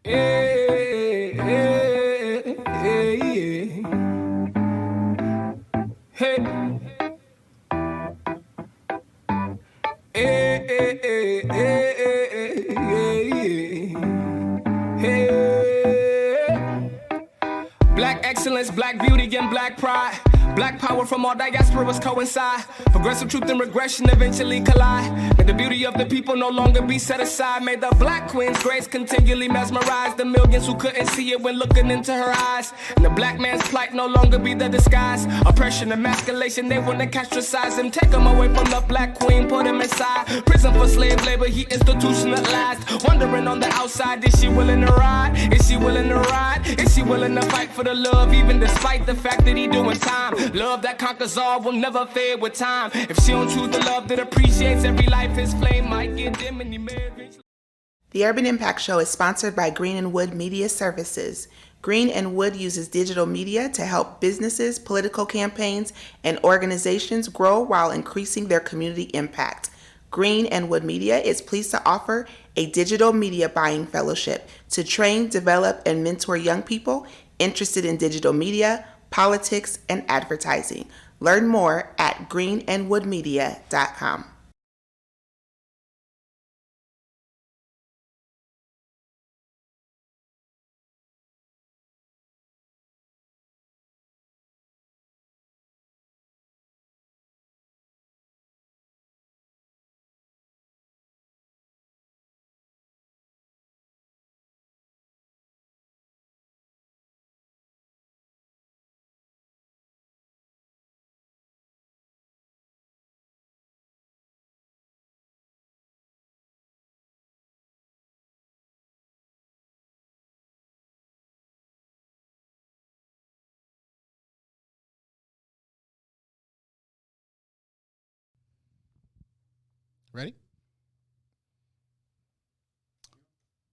Hey, hey, hey, hey, hey, hey, hey, hey, hey. Black excellence, black beauty, and black pride. Black power from all diasporas coincide. Progressive truth and regression eventually collide. May the beauty of the people no longer be set aside. May the black queen's grace continually mesmerize the millions who couldn't see it when looking into her eyes. And the black man's plight no longer be the disguise. Oppression, emasculation, they wanna castricize him. Take him away from the black queen, put him inside. Prison for slave labor, he institutionalized. Wondering on the outside, is she willing to ride? Is she willing to ride? Is she willing to fight for the love, even despite the fact that he doing time? Love that conquers all will never fade with time. If she don't choose the love that appreciates every life, his flame might get dim and he may eventually. The Urban Impact Show is sponsored by Green and Wood Media Services. Green and Wood uses digital media to help businesses, political campaigns, and organizations grow while increasing their community impact. Green and Wood Media is pleased to offer a digital media buying fellowship to train, develop, and mentor young people interested in digital media, politics, and advertising. Learn more at greenandwoodmedia.com. Ready?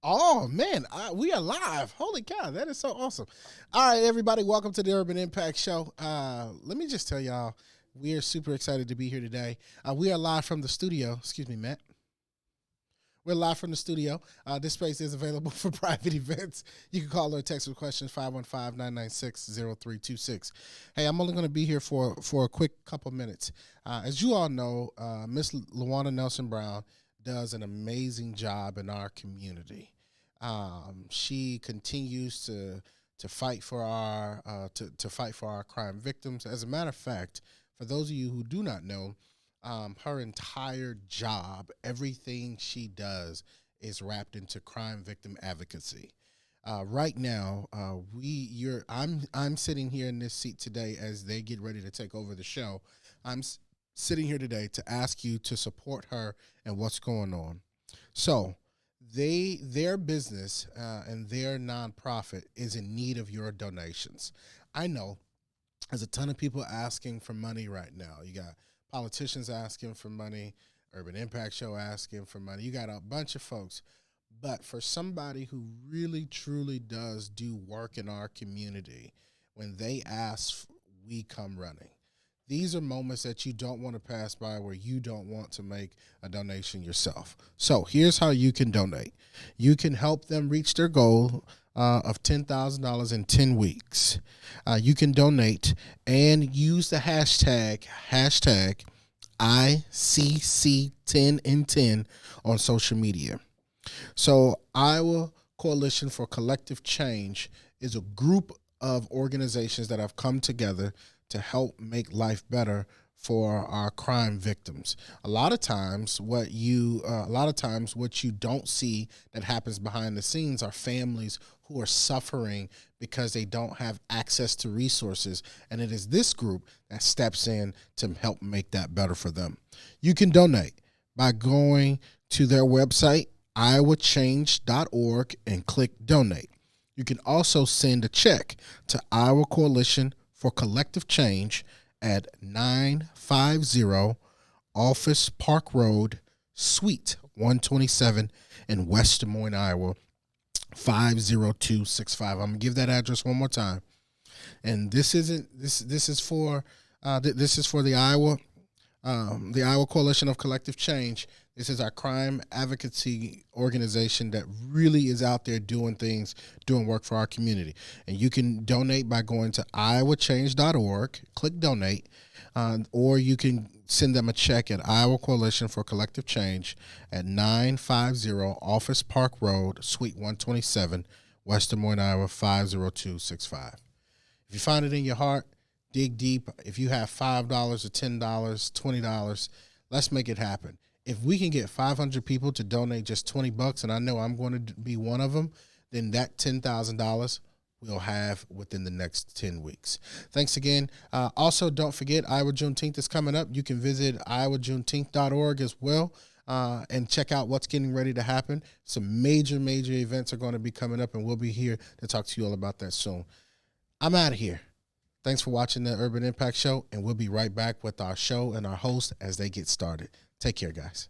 Oh man, we are live! Holy cow, that is so awesome! All right, everybody, welcome to the Urban Impact Show. Let me just tell y'all, we are super excited to be here today. We are live from the studio. Excuse me, Matt. We're live from the studio. This space is available for private events. You can call or text with questions 515-996-0326. Hey, I'm only going to be here for a quick couple minutes. As you all know, Miss Luana Nelson Brown does an amazing job in our community. She continues to fight for our to fight for our crime victims. As a matter of fact, for those of you who do not know, her entire job, everything she does, is wrapped into crime victim advocacy. Right now, I'm sitting here in this seat today as they get ready to take over the show. I'm sitting here today to ask you to support her and what's going on. So, their business and their nonprofit is in need of your donations. I know there's a ton of people asking for money right now. You got politicians asking for money, Urban Impact Show asking for money. You got a bunch of folks. But for somebody who really, truly does do work in our community, when they ask, we come running. These are moments that you don't want to pass by where you don't want to make a donation yourself. So here's how you can donate. You can help them reach their goal of $10,000 in 10 weeks. You can donate and use the hashtag ICC10 in 10 on social media. So Iowa Coalition for Collective Change is a group of organizations that have come together to help make life better for our crime victims. A lot of times what you don't see that happens behind the scenes are families who are suffering because they don't have access to resources, and it is this group that steps in to help make that better for them. You can donate by going to their website, iowachange.org, and click donate. You can also send a check to Iowa Coalition for Collective Change at 950 Office Park Road, Suite 127 in West Des Moines, Iowa, 50265. I'm gonna give that address one more time. And this is for the Iowa The Iowa Coalition of Collective Change. This is our crime advocacy organization that really is out there doing things, doing work for our community. And you can donate by going to iowachange.org, click donate, or you can send them a check at Iowa Coalition for Collective Change at 950 Office Park Road, Suite 127, West Des Moines, Iowa 50265. If you find it in your heart, dig deep. If you have $5 or $10, $20, let's make it happen. If we can get 500 people to donate just $20, and I know I'm going to be one of them, then that $10,000 we'll have within the next 10 weeks. Thanks again. Also, don't forget, Iowa Juneteenth is coming up. You can visit iowajuneteenth.org as well and check out what's getting ready to happen. Some major events are going to be coming up, and we'll be here to talk to you all about that soon. I'm out of here. Thanks for watching the Urban Impact Show, and we'll be right back with our show and our host as they get started. Take care, guys.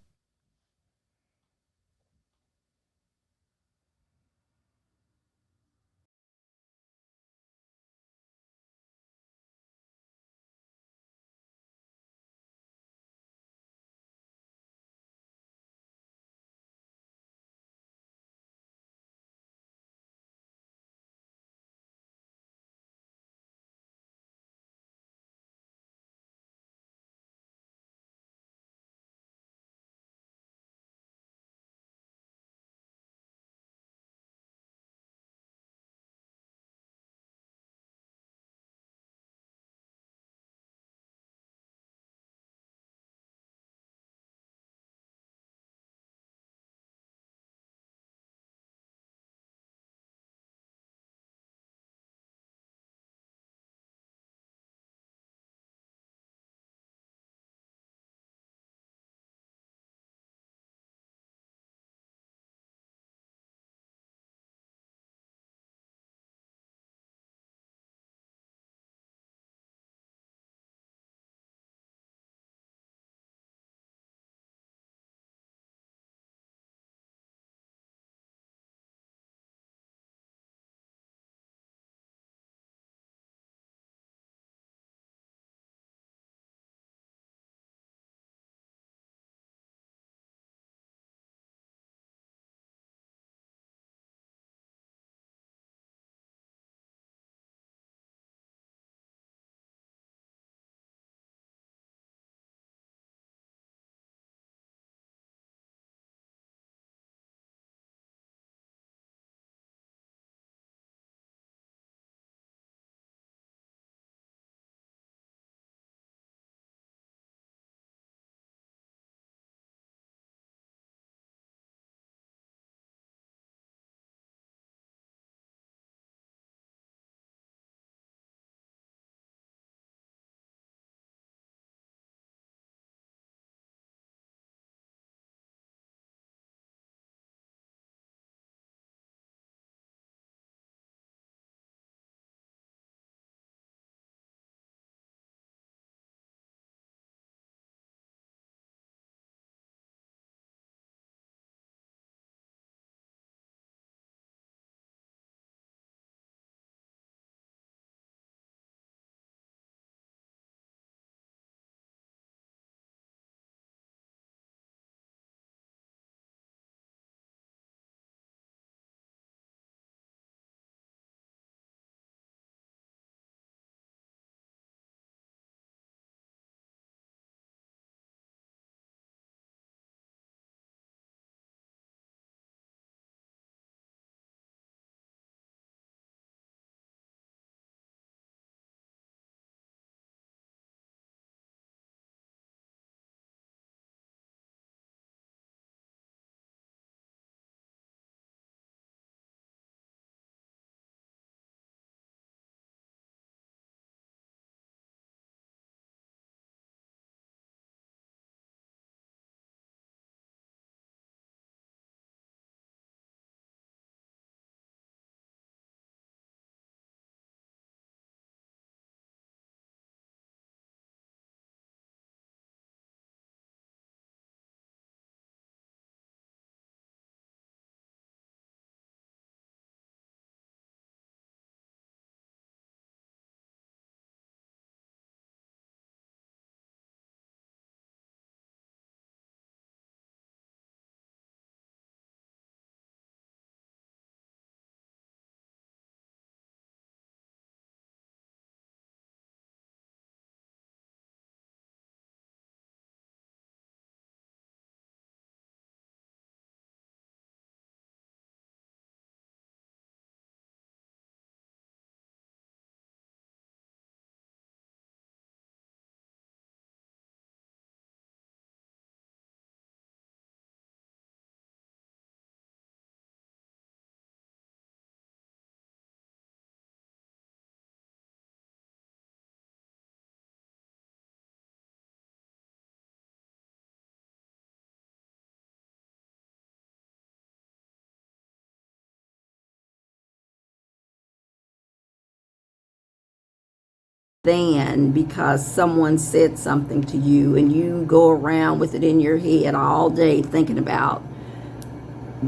than because someone said something to you and you go around with it in your head all day thinking about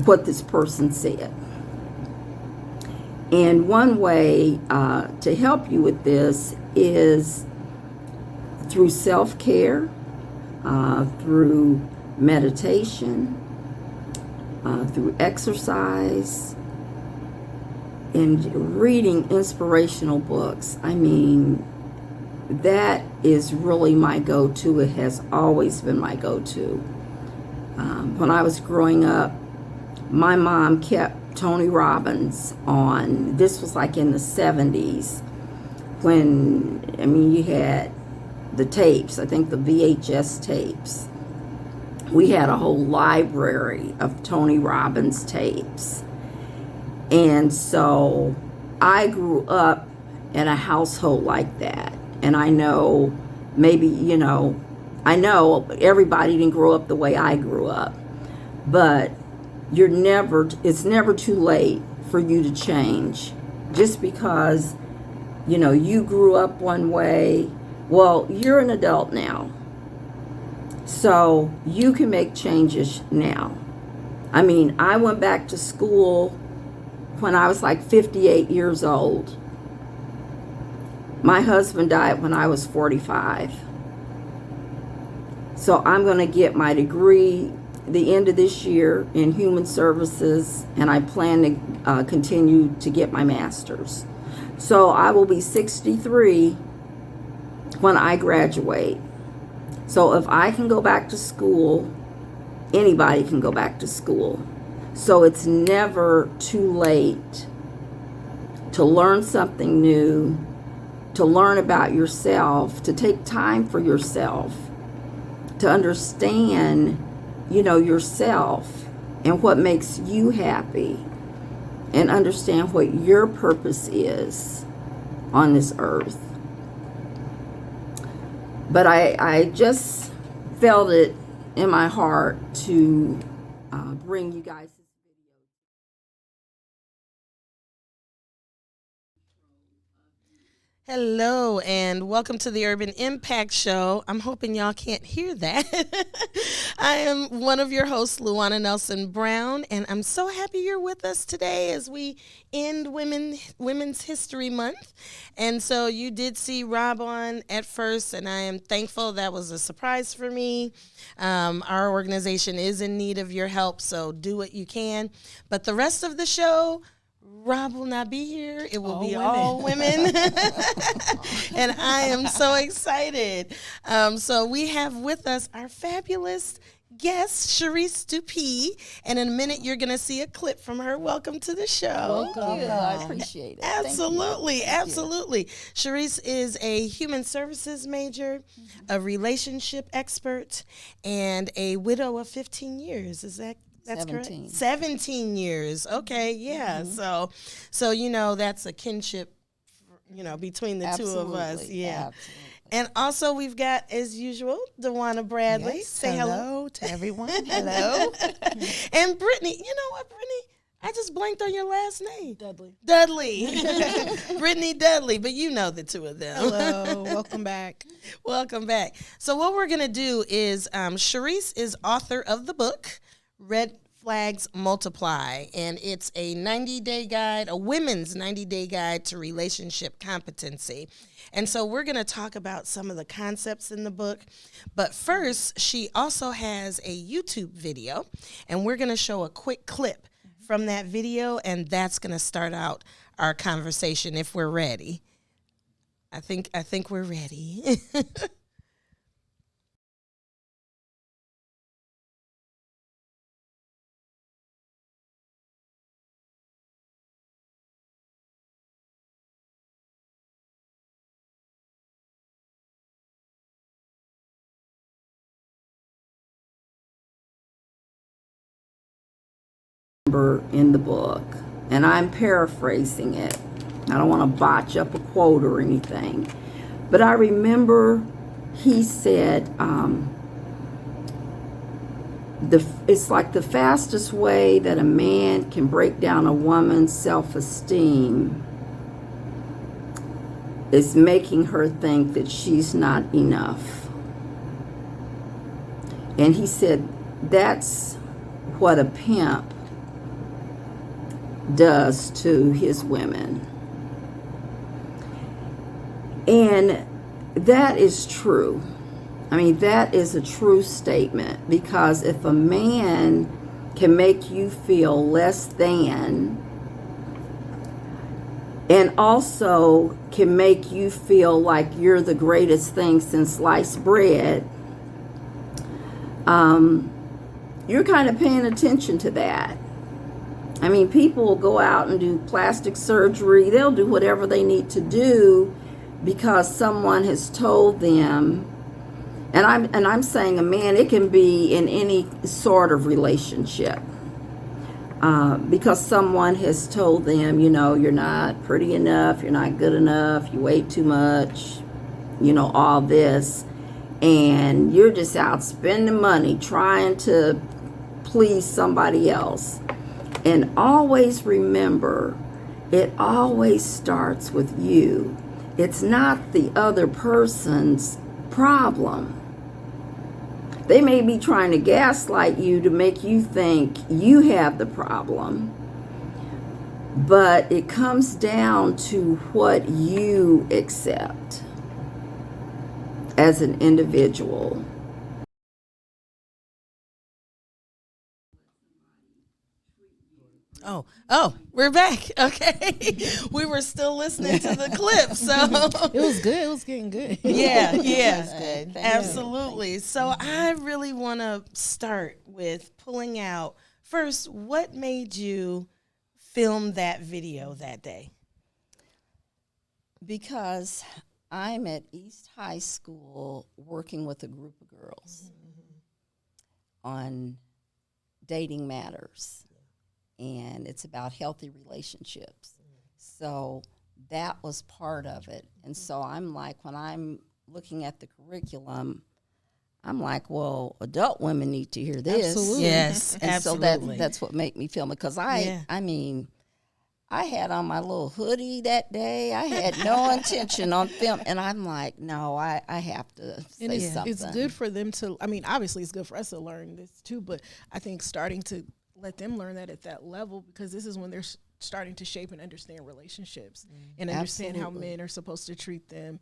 what this person said. And one way to help you with this is through self-care, through meditation, through exercise, and reading inspirational books. I mean, that is really my go-to. It has always been my go-to. When I was growing up, my mom kept Tony Robbins on. This was like in the 70s when, I mean, you had the tapes, I think the VHS tapes. We had a whole library of Tony Robbins tapes. And so I grew up in a household like that. And I know maybe, you know, I know everybody didn't grow up the way I grew up. But it's never too late for you to change. Just because, you know, you grew up one way, well, you're an adult now. So you can make changes now. I mean, I went back to school when I was like 58 years old. My husband died when I was 45. So I'm going to get my degree the end of this year in human services, and I plan to continue to get my master's. So I will be 63 when I graduate. So if I can go back to school, anybody can go back to school. So it's never too late to learn something new, to learn about yourself, to take time for yourself, to understand, you know, yourself and what makes you happy, and understand what your purpose is on this earth. But I just felt it in my heart to bring you guys this video. Hello and welcome to the Urban Impact Show. I'm hoping y'all can't hear that. I am one of your hosts, Luana Nelson Brown, and I'm so happy you're with us today as we end Women's History Month. And so you did see Rob on at first, and I am thankful. That was a surprise for me. Our organization is in need of your help, so do what you can. But the rest of the show, Rob will not be here. It will be all women. And I am so excited. So we have with us our fabulous guest, Sharice Dupee. And in a minute, you're going to see a clip from her. Welcome to the show. Welcome. I appreciate it. Absolutely. Absolutely. Sharice is a human services major, a relationship expert, and a widow of 15 years. Is that That's 17. correct? 17 years. Okay, yeah. So you know, that's a kinship, you know, between the two of us. Yeah. Absolutely. And also we've got, as usual, DeWanna Bradley. Yes, Say hello to everyone. Hello. And Brittany. You know what, Brittany? I just blanked on your last name. Dudley. Brittany Dudley, but you know the two of them. Hello. Welcome back. Welcome back. So what we're going to do is, Sharice is author of the book, Red Flags Multiply, and it's a 90-day guide, a women's 90-day guide to relationship competency. And so we're going to talk about some of the concepts in the book. But first, she also has a YouTube video, and we're going to show a quick clip from that video, and that's going to start out our conversation if we're ready. I think we're ready. In the book, and I'm paraphrasing it. I don't want to botch up a quote or anything, but I remember he said, it's like the fastest way that a man can break down a woman's self-esteem is making her think that she's not enough. And he said that's what a pimp does to his women. And that is true. I mean, that is a true statement, because if a man can make you feel less than, and also can make you feel like you're the greatest thing since sliced bread, you're kind of paying attention to that. I mean, people will go out and do plastic surgery. They'll do whatever they need to do because someone has told them. And I'm saying a man, it can be in any sort of relationship. Because someone has told them, you're not pretty enough, you're not good enough, you weigh too much, all this. And you're just out spending money trying to please somebody else. And always remember, it always starts with you. It's not the other person's problem. They may be trying to gaslight you to make you think you have the problem, but it comes down to what you accept as an individual. Oh, we're back. Okay. We were still listening to the clip. So It was good. It was getting good. yeah. Good. Absolutely. So I really want to start with pulling out first, what made you film that video that day? Because I'm at East High School working with a group of girls on dating matters. And it's about healthy relationships. So that was part of it. And so I'm like, when I'm looking at the curriculum, I'm like, well, adult women need to hear this. Absolutely. Yes, And absolutely. so that's what made me film it. Because I mean, I had on my little hoodie that day. I had no intention on film. And I'm like, no, I have to say something. It's good for them to, I mean, obviously it's good for us to learn this too, but I think starting to let them learn that at that level, because this is when they're starting to shape and understand relationships and understand how men are supposed to treat them,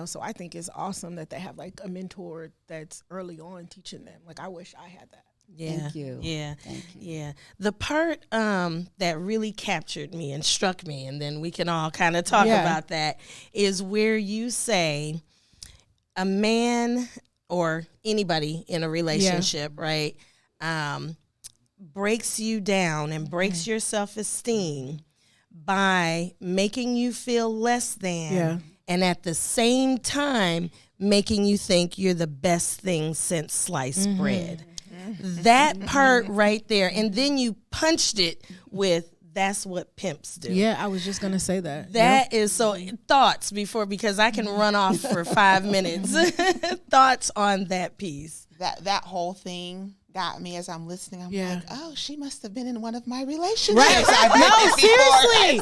so I think it's awesome that they have like a mentor that's early on teaching them. Like, I wish I had that. Yeah. Thank you. Yeah. Thank you. Yeah. The part that really captured me and struck me, and then we can all kind of talk about that, is where you say a man or anybody in a relationship, right, breaks you down and breaks your self-esteem by making you feel less than, and at the same time making you think you're the best thing since sliced bread. That part right there, and then you punched it with, that's what pimps do. Yeah, I was just going to say that. That is so, thoughts before, because I can run off for 5 minutes. Thoughts on that piece. That whole thing got me as I'm listening. I'm like, oh, she must have been in one of my relationships. Right. No, seriously.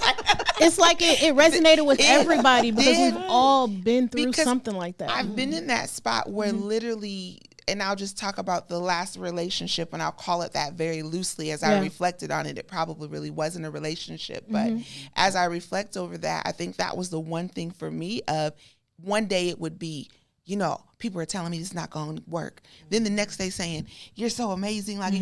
It's like it resonated with everybody, because we've all been through something like that. I've been in that spot where literally, and I'll just talk about the last relationship, and I'll call it that very loosely. As I reflected on it, it probably really wasn't a relationship. But as I reflect over that, I think that was the one thing for me of one day it would be, people are telling me it's not going to work. Then the next day saying, you're so amazing. Like,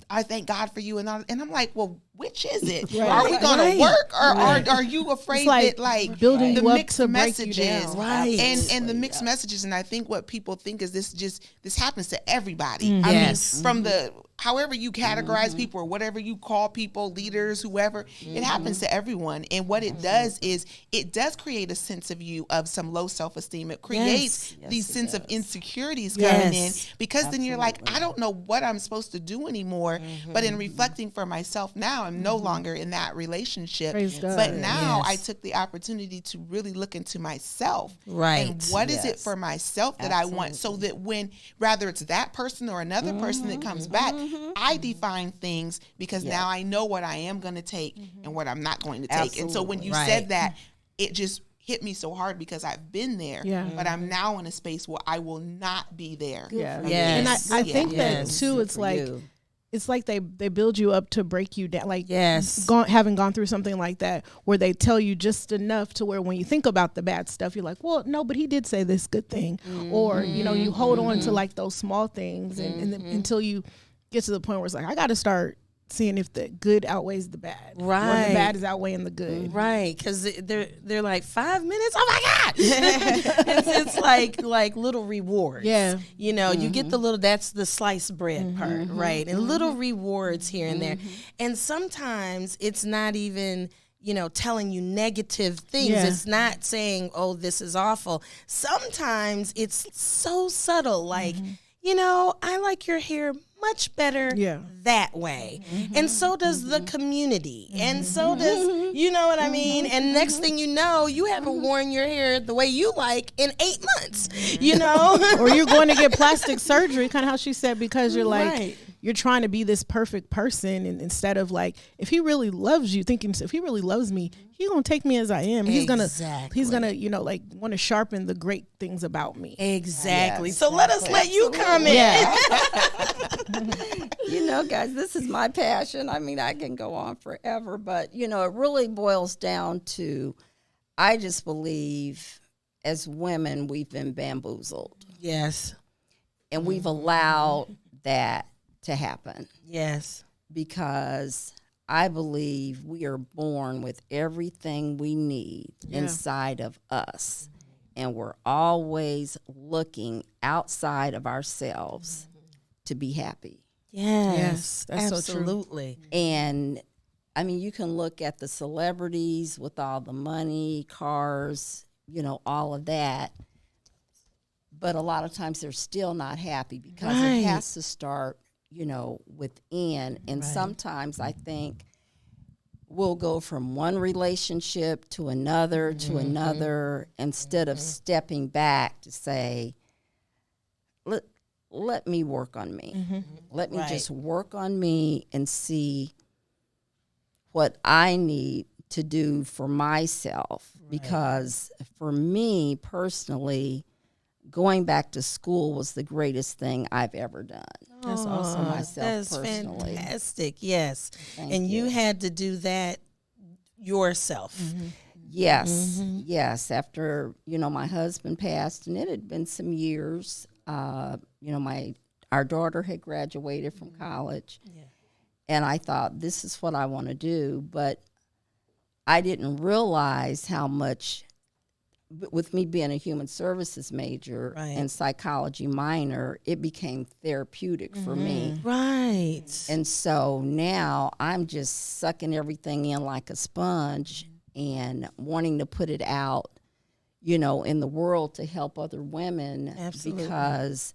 I thank God for you. And I'm like, well, which is it? Right. Are we going to work? Or are you afraid that building the you up mixed to break you messages, down. and the mixed messages. And I think what people think is this happens to everybody. Yes. I mean, from the, however you categorize people or whatever you call people, leaders, whoever, it happens to everyone. And what it does is it does create a sense of you of some low self-esteem. It creates these sense of insecurities coming in, because then you're like, I don't know what I'm supposed to do anymore. But in reflecting for myself now, I'm no longer in that relationship. Praise God. But now I took the opportunity to really look into myself. Right. And what is it for myself that I want, so that when, rather it's that person or another person that comes back, I define things, because now I know what I am going to take and what I'm not going to take. And so when you said that, it just hit me so hard because I've been there. Yeah. But I'm now in a space where I will not be there. Yeah. Yes. And I think Yes. that too, it's like they build you up to break you down. Like having gone through something like that where they tell you just enough to where when you think about the bad stuff, you're like, well, no, but he did say this good thing. Or, you hold on to like those small things and then, until you get to the point where it's like, I got to start seeing if the good outweighs the bad. Right. Or the bad is outweighing the good. Right, because they're like 5 minutes. Oh my God! it's like little rewards. Yeah. You get the little. That's the sliced bread part, right? And little rewards here and there. And sometimes it's not even telling you negative things. Yeah. It's not saying, "Oh, this is awful." Sometimes it's so subtle, like I like your hair much better that way. And so does the community. And so does, you know what I mean? And next thing you know, you haven't worn your hair the way you like in 8 months, Or you're going to get plastic surgery, kind of how she said, because you're like, Right. you're trying to be this perfect person. And instead of like, if he really loves you, thinking, if he really loves me, he's going to take me as I am. He's going to, like want to sharpen the great things about me. Exactly. So let us let you comment. Yeah. Guys, this is my passion. I mean, I can go on forever, but, it really boils down to, I just believe as women, we've been bamboozled. Yes. And we've allowed that to happen. Yes. Because I believe we are born with everything we need inside of us. And we're always looking outside of ourselves to be happy. Yes. That's absolutely. So true. And I mean, you can look at the celebrities with all the money, cars, all of that. But a lot of times they're still not happy because it has to start, within. And sometimes I think we'll go from one relationship to another instead of stepping back to say, let me work on me. Let me just work on me and see what I need to do for myself. Because for me personally, going back to school was the greatest thing I've ever done. That's awesome. Myself That's personally. fantastic. Yes. Thank you had to do that yourself. Yes, yes. After, my husband passed, and it had been some years, our daughter had graduated from college, and I thought, this is what I want to do, but I didn't realize how much, with me being a human services major and psychology minor, it became therapeutic for me. Right. And so now I'm just sucking everything in like a sponge and wanting to put it out, in the world to help other women. Absolutely. Because,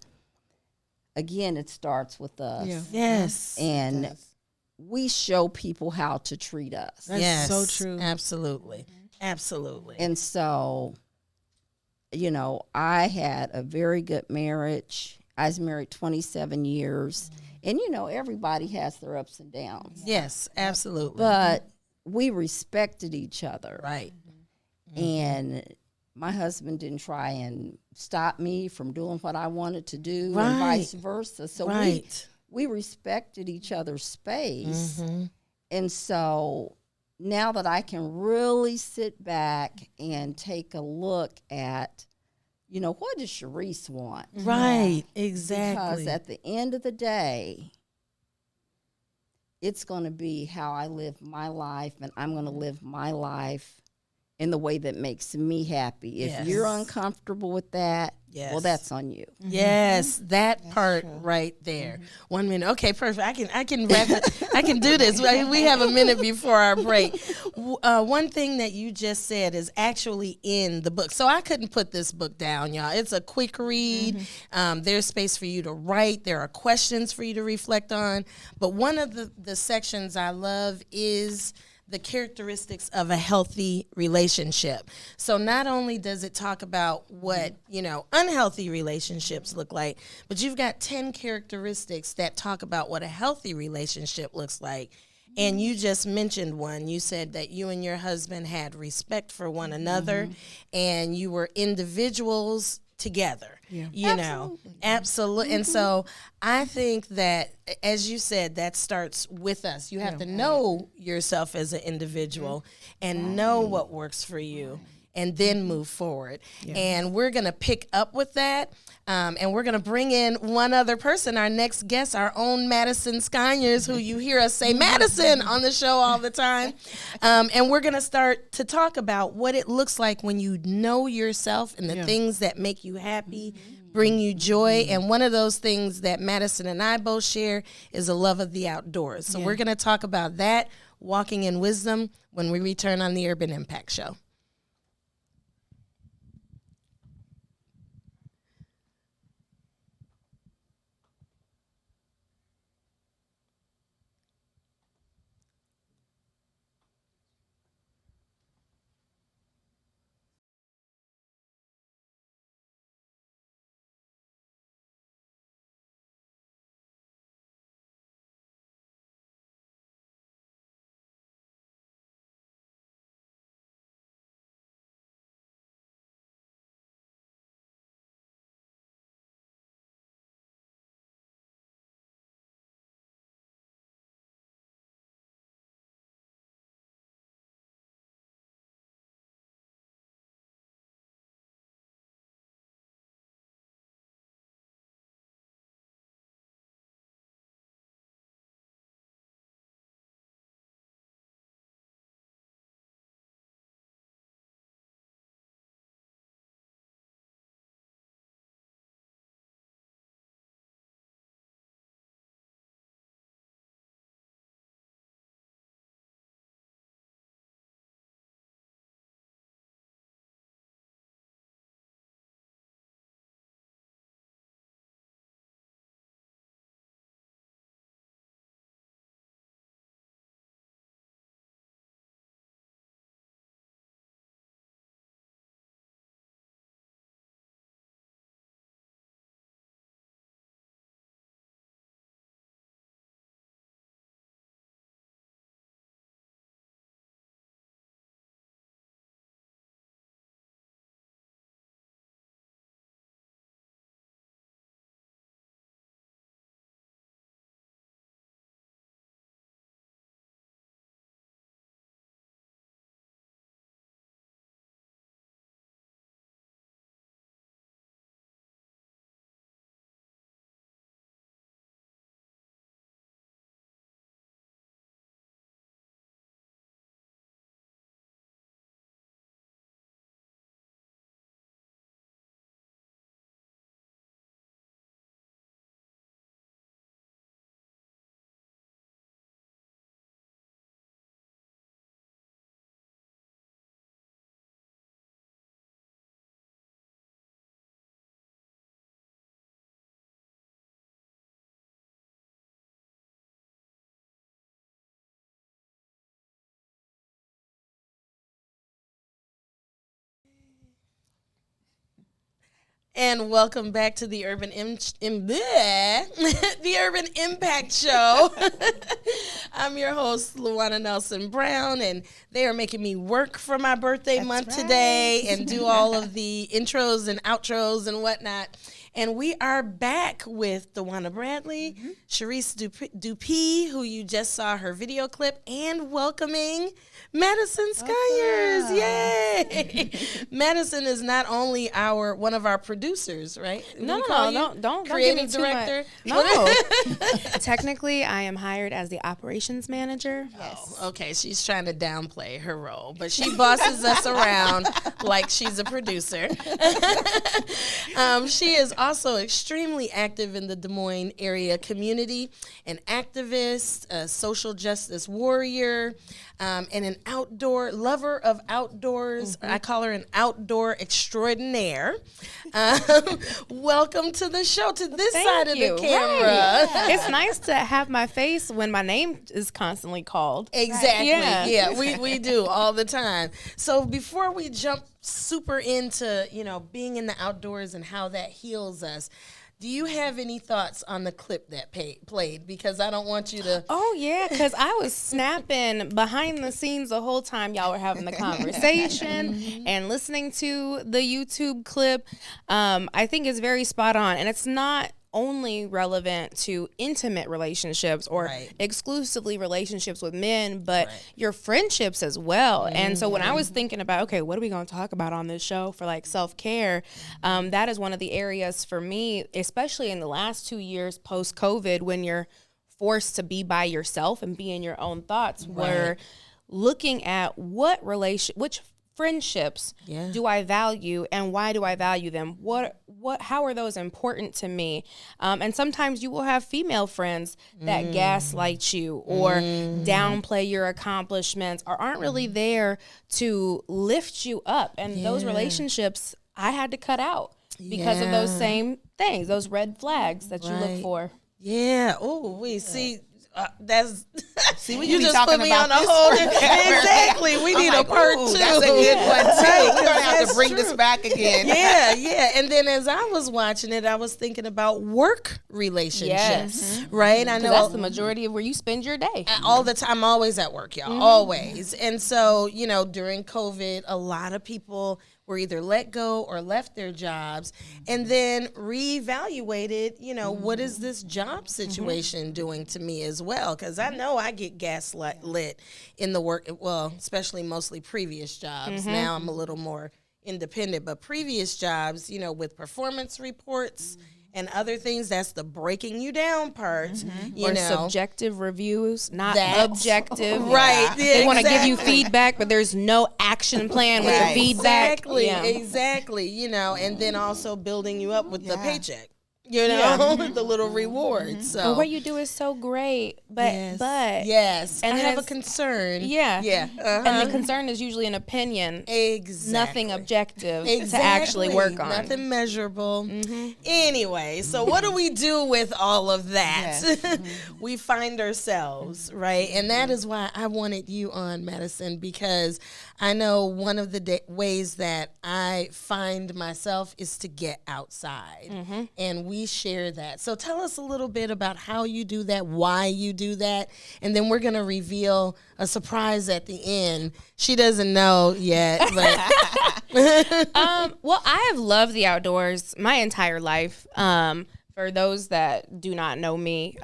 again, it starts with us. Yeah. Yes. And we show people how to treat us. That's so true. Absolutely. Absolutely. And so, I had a very good marriage. I was married 27 years. And, everybody has their ups and downs. Yes, absolutely. But we respected each other. Right. And my husband didn't try and stop me from doing what I wanted to do and Right. vice versa. So Right. we respected each other's space. And so now that I can really sit back and take a look at, what does Sharice want? Right. Exactly. Because at the end of the day, it's going to be how I live my life, and I'm going to live my life in the way that makes me happy. If you're uncomfortable with that, well, that's on you. Yes, that part right there. 1 minute. Okay, perfect. I can wrap it. I can do this. We have a minute before our break. One thing that you just said is actually in the book. So I couldn't put this book down, y'all. It's a quick read. There's space for you to write. There are questions for you to reflect on. But one of the sections I love is the characteristics of a healthy relationship. So not only does it talk about what, unhealthy relationships look like, but you've got 10 characteristics that talk about what a healthy relationship looks like. And you just mentioned one. You said that you and your husband had respect for one another, and you were individuals together. You know, absolutely. And so I think that, as you said, that starts with us. You have to know yourself as an individual and know what works for you, and then move forward. And we're going to pick up with that. And we're going to bring in one other person, our next guest, our own Madison Scanyers, who you hear us say Madison on the show all the time. And we're going to start to talk about what it looks like when you know yourself and the things that make you happy, bring you joy. And one of those things that Madison and I both share is a love of the outdoors. So we're going to talk about that, walking in wisdom, when we return on the Urban Impact Show. And welcome back to the the Urban Impact Show. I'm your host, Luana Nelson Brown, and they are making me work for my birthday month today and do all of the intros and outros and whatnot. And we are back with Dawana Bradley, Sharice Dupee, who you just saw her video clip, and welcoming Madison Scanyers. Yay! Madison is not only one of our producers, right? Don't creative director. No. Technically, I am hired as the operations manager. Yes. Oh, okay, she's trying to downplay her role, but she bosses us around like she's a producer. She is also extremely active in the Des Moines area community, an activist, a social justice warrior, and an outdoor lover of outdoors. I call her an outdoor extraordinaire. Welcome to the show, to this side of the camera. Right. It's nice to have my face when my name is constantly called. Exactly. Right. Yeah, we do all the time. So before we jump super into, being in the outdoors and how that heals us, Do you have any thoughts on the clip that played? Because I don't want you to. Oh, yeah, because I was snapping behind the scenes the whole time y'all were having the conversation and listening to the YouTube clip. I think it's very spot on. And it's not only relevant to intimate relationships or exclusively relationships with men, but your friendships as well. And so when I was thinking about, okay, what are we going to talk about on this show for like self-care? That is one of the areas for me, especially in the last 2 years post-COVID, when you're forced to be by yourself and be in your own thoughts, were looking at which friendships do I value and why do I value them? How are those important to me? And sometimes you will have female friends that gaslight you or downplay your accomplishments or aren't really there to lift you up. And those relationships I had to cut out because of those same things, those red flags that you look for. Yeah. Oh, we see. That's See, we you be just talking put me about on a this whole forever. exactly. We need a part two. That's a good one too. We're gonna have to That's bring true. this back again. Yeah. And then as I was watching it, I was thinking about work relationships, right? I know That's the majority of where you spend your day. all the time. I'm always at work, y'all, always. And so, during COVID, a lot of people were either let go or left their jobs and then reevaluated, what is this job situation doing to me as well? Because I know I get gaslit in the work, well, especially mostly previous jobs. Now I'm a little more independent, but previous jobs, with performance reports and other things, that's the breaking you down part. Or subjective reviews, not That's objective. right. They want to give you Exactly. feedback, but there's no action plan with the feedback. Exactly. And then also building you up with the paycheck. The little rewards. So But what you do is so great, but yes, and I have a it's- concern. yeah. Uh-huh. And the concern is usually an opinion, Exactly. nothing objective to actually work on. Nothing measurable. Anyway, so what do we do with all of that? We find ourselves, right? And that is why I wanted you on, Madison, because I know one of the ways that I find myself is to get outside. And we share that. So tell us a little bit about how you do that, why you do that, and then we're going to reveal a surprise at the end. She doesn't know yet, but Well, I have loved the outdoors my entire life. For those that do not know me,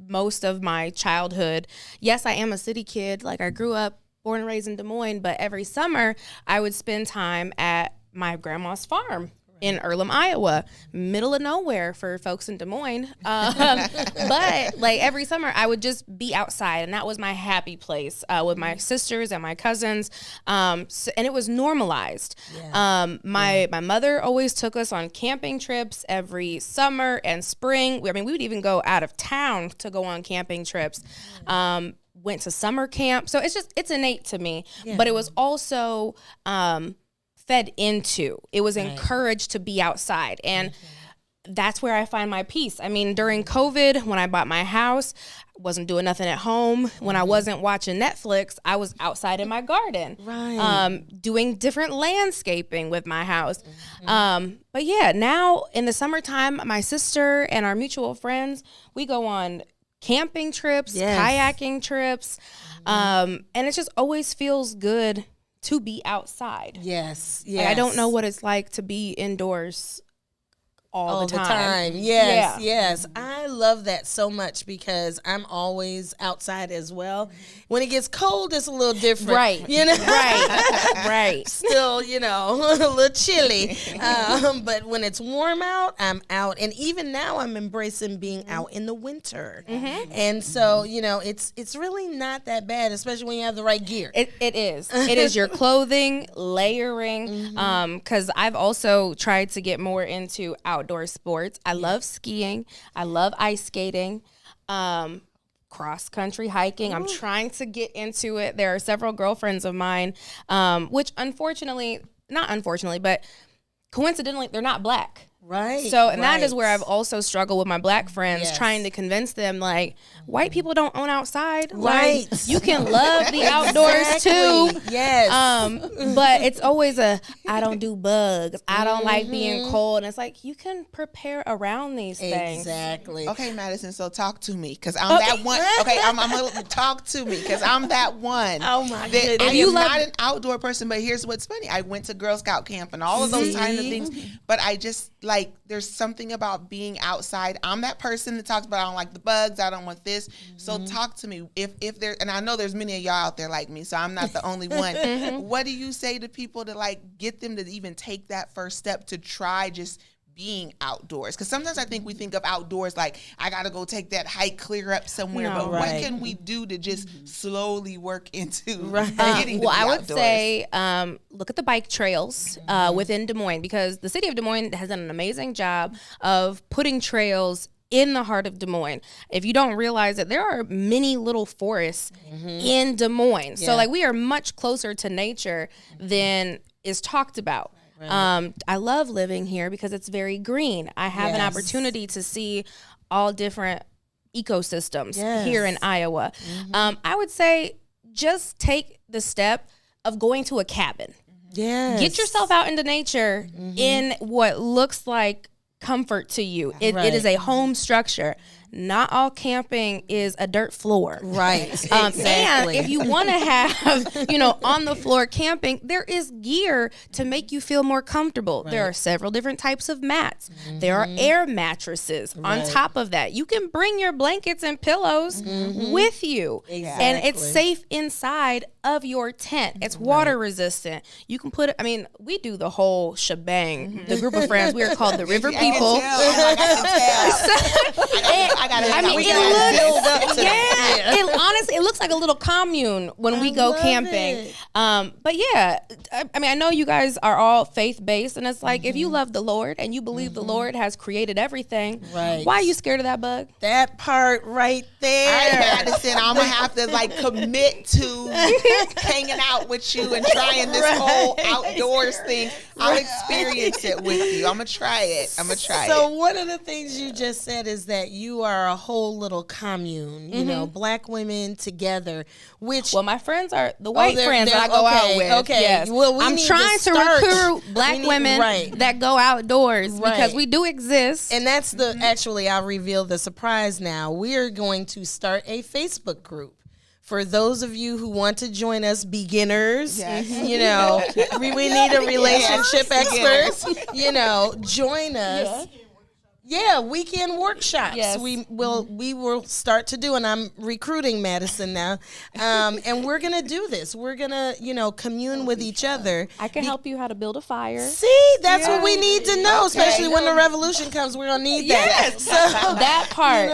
most of my childhood, yes, I am a city kid. Like I grew up, born and raised in Des Moines, but every summer I would spend time at my grandma's farm in Earlham, Iowa, middle of nowhere for folks in Des Moines. But like every summer I would just be outside, and that was my happy place with my sisters and my cousins. And it was normalized. My mother always took us on camping trips every summer and spring. We would even go out of town to go on camping trips. Went to summer camp. So it's innate to me, but it was also, fed into. It was encouraged to be outside. And that's where I find my peace. During COVID, when I bought my house, I wasn't doing nothing at home. When I wasn't watching Netflix, I was outside in my garden, doing different landscaping with my house. But yeah, now in the summertime, my sister and our mutual friends, we go on camping trips, kayaking trips. And it just always feels good to be outside. yes. Like, I don't know what it's like to be indoors all the time. Yes. I love that so much because I'm always outside as well. When it gets cold, it's a little different. Right. Right. Still, a little chilly. But when it's warm out, I'm out. And even now I'm embracing being out in the winter. And so, it's really not that bad, especially when you have the right gear. It is. It is your clothing, layering. Because I've also tried to get more into outdoor sports. I love skiing. I love ice skating. Cross country hiking. I'm trying to get into it. There are several girlfriends of mine, which not unfortunately, but coincidentally, they're not black. Right. So, and that is where I've also struggled with my Black friends, Yes. trying to convince them, like, white people don't own outside. Right. Like, you can love the outdoors too. Yes. But it's always I don't do bugs. I don't like being cold. And it's like, you can prepare around these things. Exactly. Okay, Madison, so talk to me, because I'm that one. Okay, I'm a little, talk to me, because I'm that one. Oh, my that goodness. I You am love- not an outdoor person, but here's what's funny. I went to Girl Scout camp and all of those kind of things, but I just, like, there's something about being outside. I'm that person that talks about, I don't like the bugs, I don't want this. So talk to me. If there, and I know there's many of y'all out there like me, so I'm not the only one. What do you say to people to, like, get them to even take that first step to try just being outdoors? Because sometimes I think we think of outdoors like, I gotta go take that hike clear up somewhere. No. But Right. what can we do to just slowly work into Right. getting to Well, be I would outdoors? say look at the bike trails within Des Moines, because the city of Des Moines has done an amazing job of putting trails in the heart of Des Moines. If you don't realize that there are many little forests in Des Moines. So like, we are much closer to nature than is talked about. I love living here because it's very green. I have an opportunity to see all different ecosystems here in Iowa. I would say just take the step of going to a cabin. Yes. Get yourself out into nature in what looks like comfort to you. It is a home structure. Not all camping is a dirt floor. Right. And Exactly. if you want to have, on the floor camping, there is gear to make you feel more comfortable. There are several different types of mats. There are air mattresses. On top of that, you can bring your blankets and pillows with you. And it's safe inside of your tent. It's water resistant. You can put it, we do the whole shebang. The group of friends, we are called the River People. It looks like a little commune when we go camping. But yeah, I know you guys are all faith-based, and it's like, if you love the Lord and you believe the Lord has created everything, why are you scared of that bug? That part right there. All right, Madison, I'm gonna have to, like, commit to hanging out with you and trying this whole outdoors thing. I'll experience it with you. I'm gonna try it. So one of the things you just said is that you are a whole little commune, Black women together, which Well, my friends are the white they're- friends that I they're- go out okay, with. okay. Yes. Well, we I'm need trying to to start- recruit we Black need- women right. that go outdoors because Right. we do exist. and that's the actually I'll reveal the surprise now. We are going to start a Facebook group. For those of you who want to join us, beginners, we need a relationship expert, join us. Yeah, weekend workshops. Yes. We will start to do, and I'm recruiting Madison now. And we're gonna do this. We're gonna, commune with each other. I can help you how to build a fire. See, that's what we need to know, especially when the revolution comes. We're gonna need that. Yes, that part.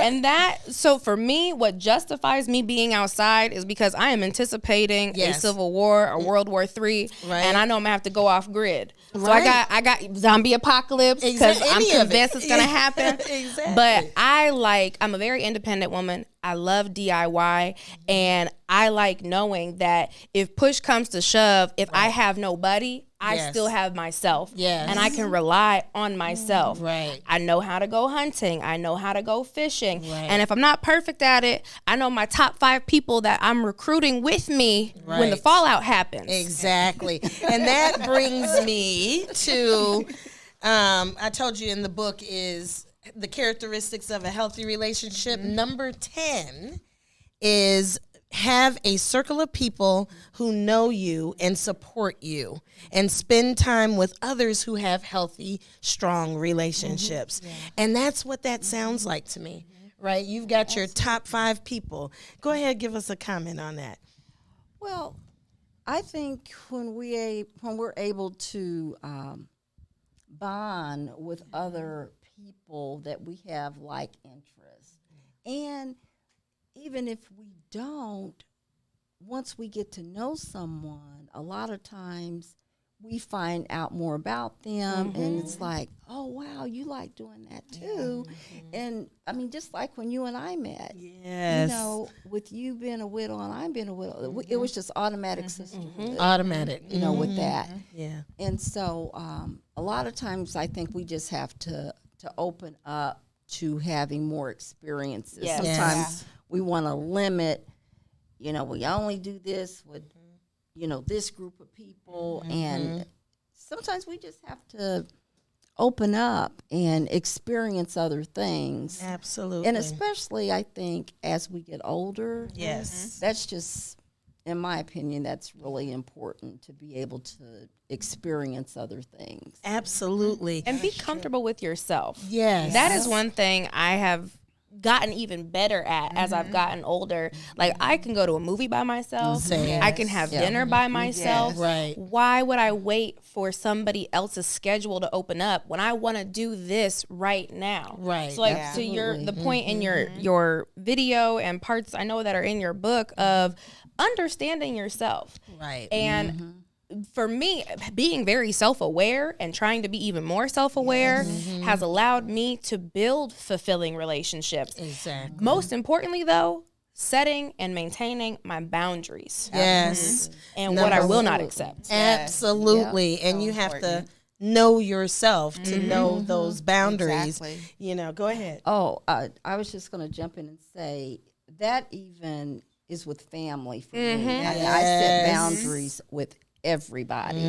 So for me, what justifies me being outside is because I am anticipating a civil war or World War III, and I know I'm gonna have to go off grid. So I got zombie apocalypse because I'm convinced it's gonna happen. Exactly. But I'm a very independent woman. I love DIY, and I like knowing that if push comes to shove, if I have nobody, I still have myself. Yes. And I can rely on myself. Right. I know how to go hunting. I know how to go fishing. Right. And if I'm not perfect at it, I know my top 5 people that I'm recruiting with me when the Right. fallout happens. Exactly. And that brings me to, I told you in the book is the characteristics of a healthy relationship. Number 10 is have a circle of people who know you and support you, and spend time with others who have healthy, strong relationships. And that's what that sounds like to me, right? You've got your top 5 people. Go ahead, give us a comment on that. Well, I think when we're able to bond with other people that we have like interests, and even if we don't, once we get to know someone, a lot of times we find out more about them, and it's like, oh wow, you like doing that too. And I mean, just like when you and I met, Yes. you know, with you being a widow and I being a widow, it was just automatic sisterhood, Automatic. you know, with that. Yeah. And so a lot of times I think we just have to open up to having more experiences. Yes. Sometimes we want to limit, you know, we only do this with, you know, this group of people. And sometimes we just have to open up and experience other things. Absolutely. And especially, I think, as we get older, yes. that's just, in my opinion, that's really important to be able to experience other things. Absolutely. And be comfortable with yourself. Yes. That is one thing I have gotten even better at as I've gotten older. Like, I can go to a movie by myself. Same. I can have dinner by myself. Right. Why would I wait for somebody else's schedule to open up when I want to do this right now? Right. So, like, to your the point in your video and parts I know that are in your book of understanding yourself. Right. And for me, being very self-aware and trying to be even more self-aware has allowed me to build fulfilling relationships. Exactly. Most importantly, though, setting and maintaining my boundaries Yes. and what I will not accept. Absolutely. And So you have to important. know yourself to know those boundaries. Exactly. You know, go ahead. Oh, I was just going to jump in and say that even is with family for me. I mean, I set boundaries with everybody.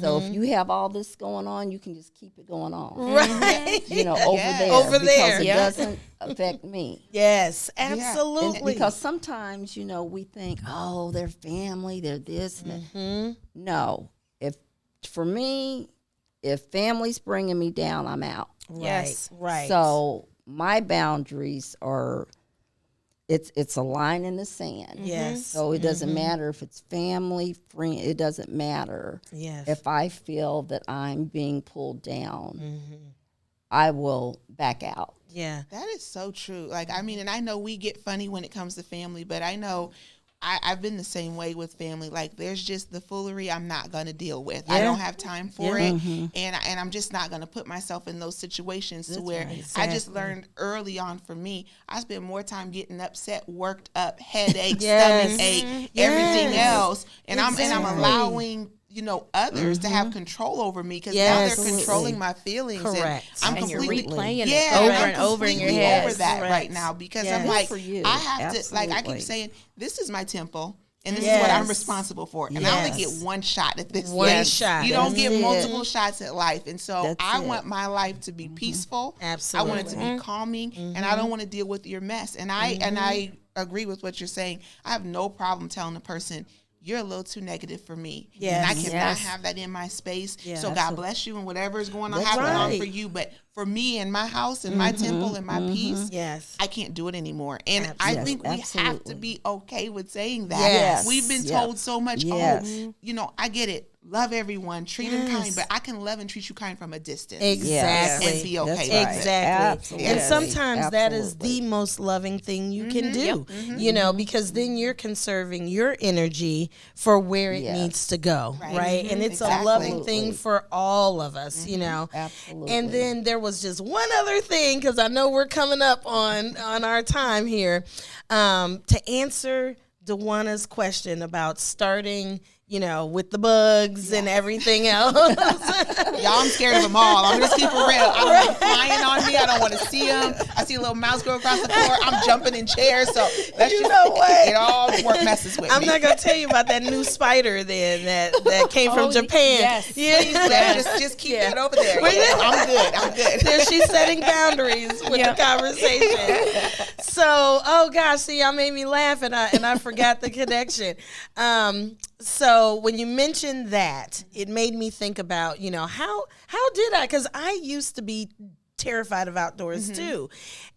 So if you have all this going on, you can just keep it going on. Right. You know, over there. Over there. Because it Yeah. doesn't affect me. Yes, And absolutely. because sometimes, you know, we think, oh, they're family, they're this. And that. No. For me, if family's bringing me down, I'm out. Yes. Right. So my boundaries are, it's a line in the sand. Yes. So it doesn't matter if it's family, friend, it doesn't matter. Yes. If I feel that I'm being pulled down, I will back out. Yeah. That is so true. Like, I mean, and I know we get funny when it comes to family, but I know I've been the same way with family. Like, there's just the foolery I'm not going to deal with. I don't have time for it. And I'm just not going to put myself in those situations to where I just learned early on for me, I spend more time getting upset, worked up, headache, stomach ache, everything else. And I'm allowing, you know, others to have control over me because now they're controlling my feelings. Correct. And I'm And you're completely replaying it over over I'm and over in your completely head. over that Correct. right now because Yes. I'm like, Good for you. I have to, like, I Absolutely. keep saying, this is my temple. And this is what I'm responsible for. And I only get one shot at this One thing. shot. You don't That's get it. multiple shots at life. And so That's I it. want my life to be peaceful. Absolutely. I want it to be calming. And I don't want to deal with your mess. And I agree with what you're saying. I have no problem telling a person, you're a little too negative for me. Yes. And I cannot Yes. have that in my space. Yeah. So God bless you and whatever is going on, That's happen on right. for you. But for me and my house and my temple and my peace, Yes. I can't do it anymore. And I think we have to absolutely. be okay with saying that. Yes. We've been Yep. told so much, Yes. oh, you know, I get it. Love everyone, treat them kind, but I can love and treat you kind from a distance. Exactly. And be okay That's with right. it. Exactly. Absolutely. And sometimes that is Absolutely. the most loving thing you can do, you know, because then you're conserving your energy for where it Yes. needs to go, right? And it's a Exactly. loving thing for all of us, you know. Absolutely. And then there was just one other thing, because I know we're coming up on our time here, to answer DeWanna's question about starting, you know, with the bugs and everything else. Y'all, I'm scared of them all. I'm just keep it real. I don't want flying on me. I don't want to see them. I see a little mouse go across the floor. I'm jumping in chairs. So that's You just know what? It all messes with I'm me. not gonna tell you about that new spider then that came from Japan. yes. Yeah. Just keep that over there. Yeah, I'm good. There she's setting boundaries with the conversation. So, oh gosh, see, y'all made me laugh and I forgot the connection. So when you mentioned that, it made me think about, you know, how did I? Because I used to be terrified of outdoors too.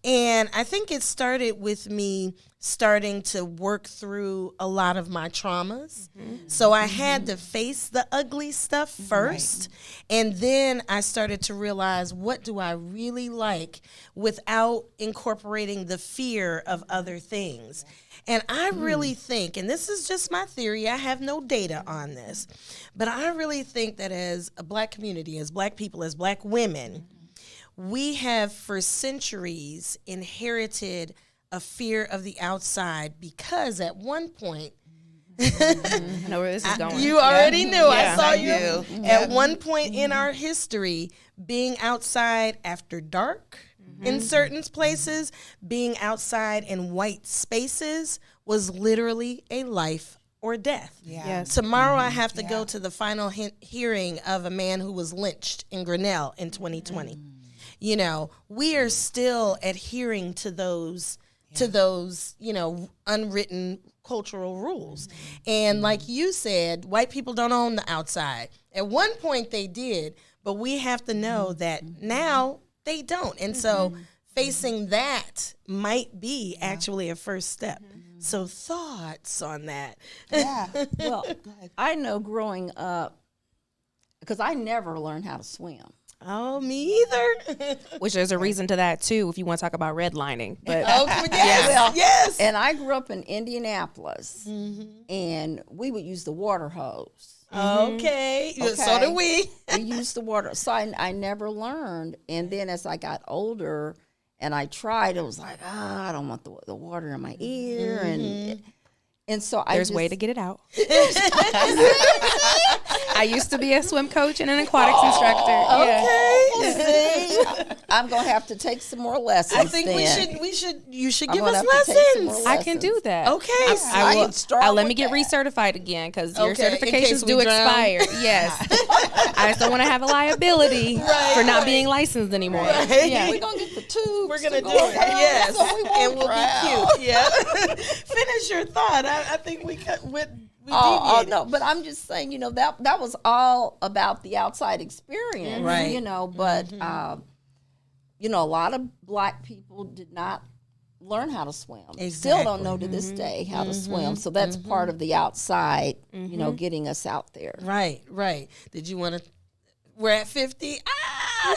And I think it started with me starting to work through a lot of my traumas. So I had to face the ugly stuff first. And then I started to realize, what do I really like without incorporating the fear of other things? And I really think, and this is just my theory, I have no data on this, but I really think that as a Black community, as Black people, as Black women, we have for centuries inherited a fear of the outside, because at one point, I know where this is going. you already knew. I saw you. do. At one point in our history, being outside after dark in certain places, being outside in white spaces was literally a life or death. Yes. Tomorrow I have to go to the final hearing of a man who was lynched in Grinnell in 2020. You know, we are still adhering to those unwritten cultural rules. And like you said, white people don't own the outside. At one point they did, but we have to know that now they don't. And so facing that might be actually a first step. So thoughts on that? Yeah. Well, I know growing up, because I never learned how to swim. Oh, me either. Which there's a reason to that too, if you want to talk about redlining. But Yes. And I grew up in Indianapolis, and we would use the water hose. Okay. So Okay. do we. We used the water. So I never learned. And then as I got older and I tried, it was like, I don't want the water in my ear. And so there's a way to get it out. I used to be a swim coach and an aquatics instructor. See, I'm gonna have to take some more lessons. I think then. you should I'm give gonna us have to take some more lessons. I can do that. Okay. I will. can start Let with me get that. recertified again, because your Okay, in case certifications we do drown. expire. Yes. I just don't want to have a liability for not being licensed anymore. Yeah. We're gonna get the tubes. We're gonna to do go it. down, Yes. so we won't And we'll drown. be cute. Yeah. Finish your thought. I think we Oh deviated. no, but I'm just saying, that was all about the outside experience, Right. But a lot of Black people did not learn how to swim. Still don't know to this day how to swim. So that's part of the outside, getting us out there. Right. Did you want to? We're at 50.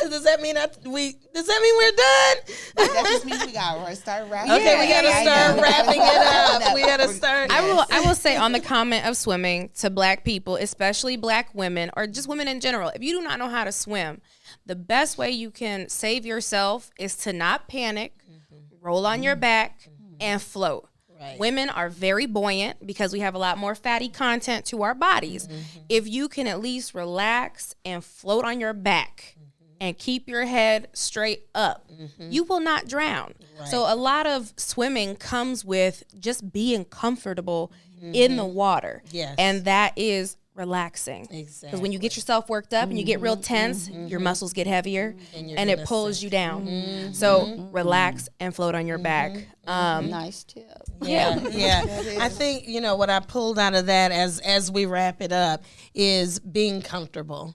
Does that mean we're done? That just means we gotta start wrapping. Okay, we gotta I start know. wrapping it up. We gotta start. I will say on the comment of swimming to Black people, especially Black women or just women in general, if you do not know how to swim, the best way you can save yourself is to not panic, roll on your back, and float. Right. Women are very buoyant because we have a lot more fatty content to our bodies. If you can at least relax and float on your back and keep your head straight up, you will not drown. Right. So a lot of swimming comes with just being comfortable in the water. Yes. And that is relaxing. Exactly. Because when you get yourself worked up and you get real tense, your muscles get heavier and it pulls you down. So relax and float on your back. Nice tip. Yeah. I think, what I pulled out of that as we wrap it up is being comfortable.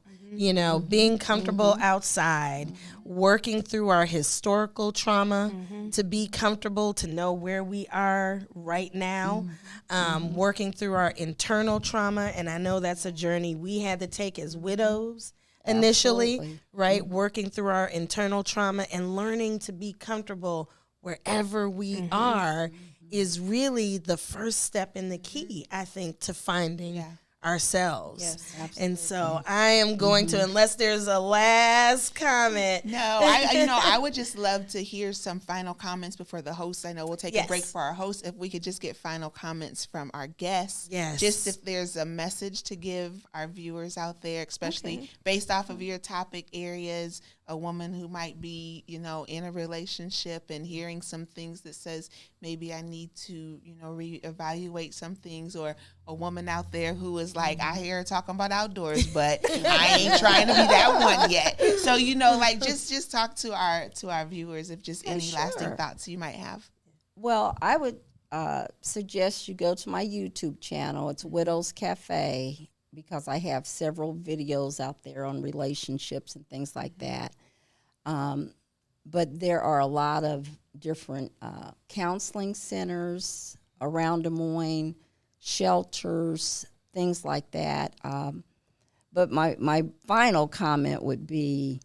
Being comfortable outside, working through our historical trauma to be comfortable, to know where we are right now, working through our internal trauma. And I know that's a journey we had to take as widows initially, Absolutely. right? Working through our internal trauma and learning to be comfortable wherever we are is really the first step in the key, I think, to finding ourselves. Yes, and so I am going to, unless there's a last comment. No, I would just love to hear some final comments before the host. I know we'll take a break for our host. If we could just get final comments from our guests. Yes. Just if there's a message to give our viewers out there, especially based off of your topic areas, a woman who might be, in a relationship and hearing some things that says maybe I need to, reevaluate some things, or a woman out there who is like, I hear her talking about outdoors, but I ain't trying to be that one yet. So, just talk to our viewers if just any lasting thoughts you might have. Well, I would suggest you go to my YouTube channel. It's Widows Cafe, because I have several videos out there on relationships and things like that. but there are a lot of different counseling centers around Des Moines, shelters, things like that. But my final comment would be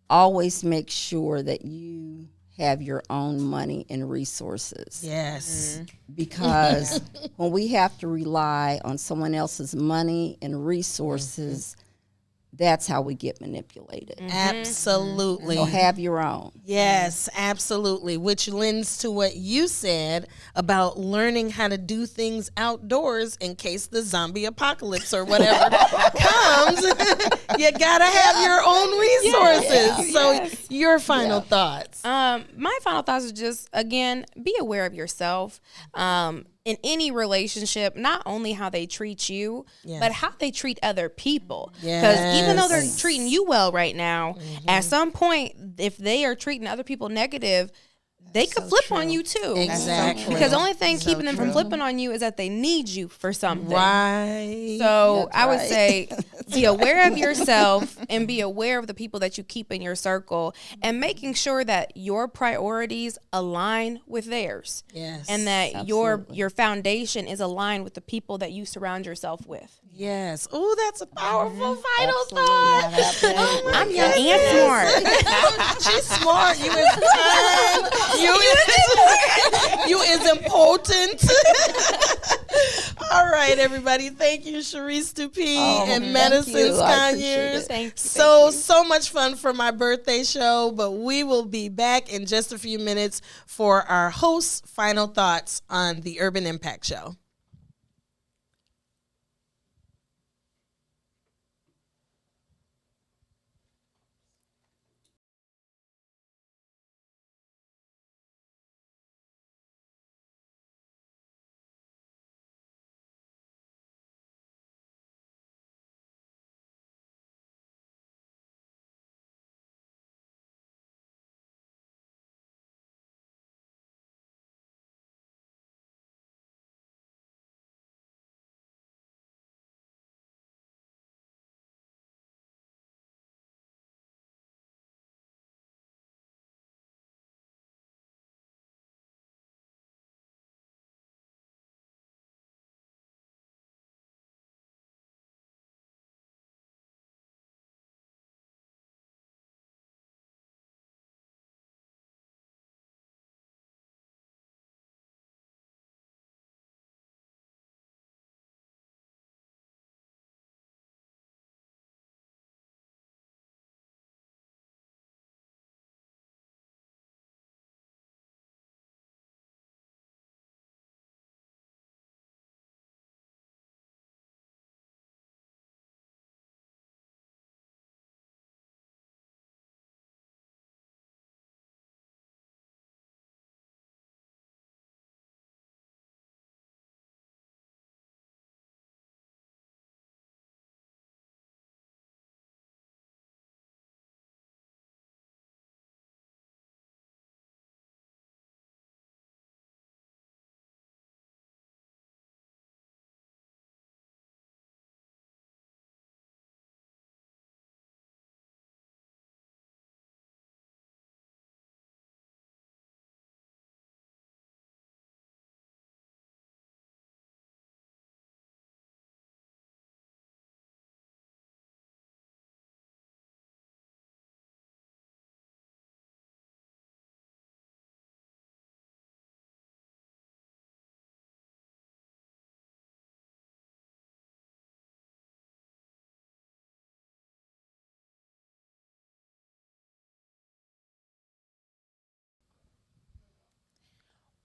always make sure that you have your own money and resources. Yes. Because when we have to rely on someone else's money and resources, that's how we get manipulated. Absolutely. So have your own. Yes, absolutely. Which lends to what you said about learning how to do things outdoors in case the zombie apocalypse or whatever comes. You gotta have your own resources. So your final thoughts. My final thoughts are just, again, be aware of yourself. In any relationship, not only how they treat you, but how they treat other people. Because even though they're treating you well right now, at some point, if they are treating other people negative, they could flip on you too. Exactly. Because the only thing keeping them from flipping on you is that they need you for something. Right. So I would say be aware of yourself and be aware of the people that you keep in your circle and making sure that your priorities align with theirs. Yes. And that your foundation is aligned with the people that you surround yourself with. Yes. Oh, that's a powerful final thought. I'm young and smart. She's smart. You is kind. You is important. All right, everybody. Thank you, Sharice Dupuy and Medicine Sconyers. So much fun for my birthday show, but we will be back in just a few minutes for our host's final thoughts on the Urban Impact Show.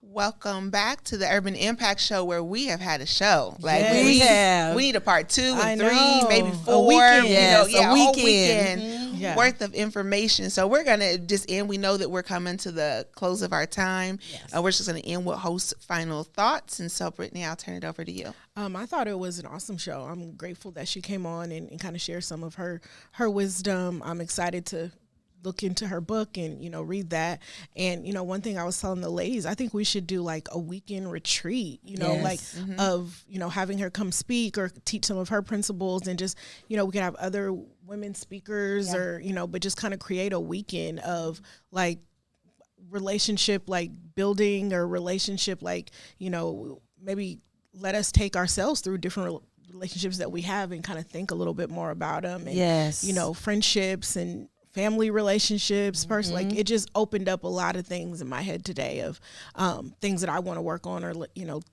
Welcome back to the Urban Impact Show, where we have had a show. Like Yes. we need a part 2 and I 3, know. maybe 4. A weekend. Yes, a a whole weekend. weekend Yeah. worth of information. So we're gonna just end. We know that we're coming to the close of our time. We're just gonna end with host final thoughts. And so, Brittany, I'll turn it over to you. I thought it was an awesome show. I'm grateful that she came on and kind of shared some of her wisdom. I'm excited to look into her book and, read that. And, one thing I was telling the ladies, I think we should do like a weekend retreat, of, having her come speak or teach some of her principles, and just, we could have other women speakers or, but just kind of create a weekend of like relationship, like building, or relationship, like, maybe let us take ourselves through different relationships that we have and kind of think a little bit more about them. And, friendships and family relationships, personally, like it just opened up a lot of things in my head today of things that I want to work on or,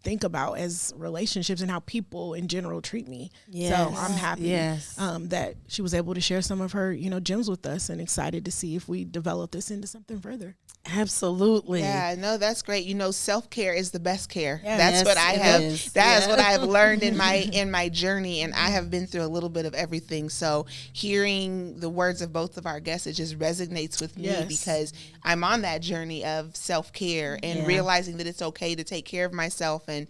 think about as relationships and how people in general treat me. So I'm happy that she was able to share some of her, gems with us, and excited to see if we develop this into something further. Absolutely. Yeah, no, that's great. Self-care is the best care. Yeah. That's what I have. Is. That's what I have learned in my journey, and I have been through a little bit of everything. So hearing the words of both of our guests, it just resonates with me because I'm on that journey of self-care and realizing that it's okay to take care of myself and,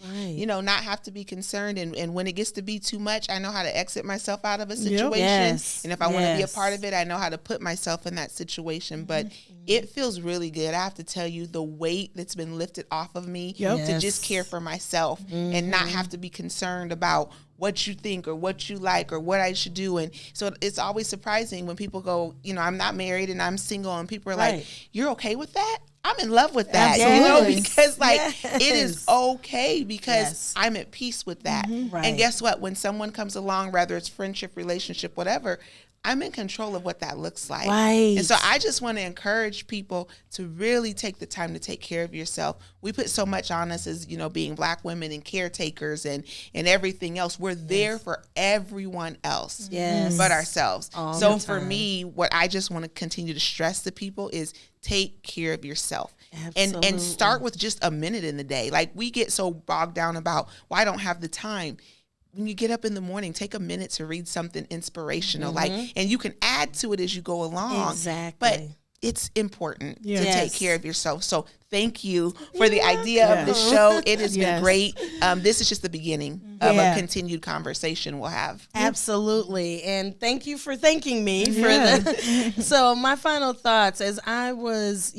not have to be concerned. And when it gets to be too much, I know how to exit myself out of a situation. And if I want to be a part of it, I know how to put myself in that situation. But it feels really good. I have to tell you, the weight that's been lifted off of me to just care for myself and not have to be concerned about what you think or what you like or what I should do. And so it's always surprising when people go, I'm not married and I'm single, and people are like, you're okay with that? I'm in love with that, because it is okay because I'm at peace with that. And guess what? When someone comes along, whether it's friendship, relationship, whatever, I'm in control of what that looks like. Right. And so I just want to encourage people to really take the time to take care of yourself. We put so much on us as, being Black women and caretakers and everything else. We're there for everyone else but ourselves. So for me, what I just want to continue to stress to people is take care of yourself. And start with just a minute in the day. Like, we get so bogged down about, well, I don't have the time. When you get up in the morning, take a minute to read something inspirational, and you can add to it as you go along. Exactly. But it's important to take care of yourself. So thank you for the idea of this show. It has been great. This is just the beginning of a continued conversation we'll have. Absolutely. And thank you for thanking me for that. So my final thoughts as I was,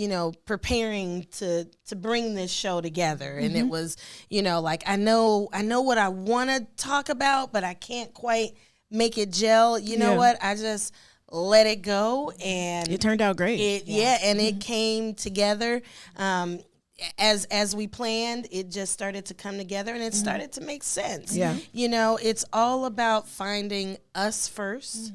preparing to bring this show together, and it was, like, I know what I want to talk about, but I can't quite make it gel. You know what? I just let it go, and it turned out great. It came together as we planned. It just started to come together, and it started to make sense. It's all about finding us first,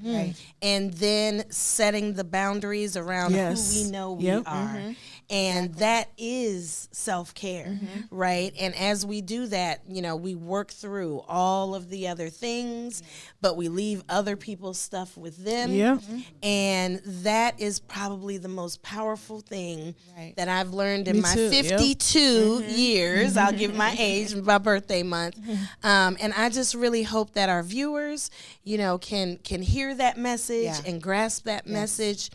and then setting the boundaries around who we know we are. And that is self-care, right? And as we do that, we work through all of the other things, but we leave other people's stuff with them. And that is probably the most powerful thing that I've learned in my 52 years. I'll give my age, my birthday month. And I just really hope that our viewers, can hear that message and grasp that message,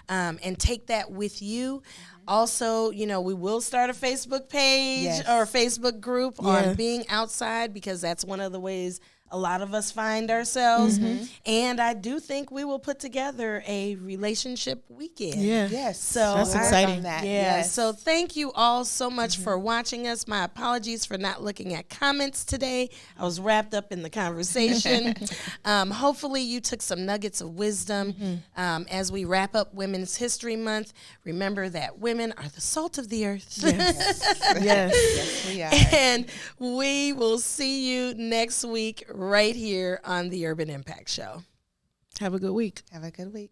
and take that with you. Also, we will start a Facebook page or a Facebook group on being outside, because that's one of the ways a lot of us find ourselves. And I do think we will put together a relationship weekend. So that's exciting. So thank you all so much for watching us. My apologies for not looking at comments today. I was wrapped up in the conversation. Hopefully you took some nuggets of wisdom. As we wrap up Women's History Month, remember that women are the salt of the earth. Yes, we are. And we will see you next week right here on the Urban Impact Show. Have a good week. Have a good week.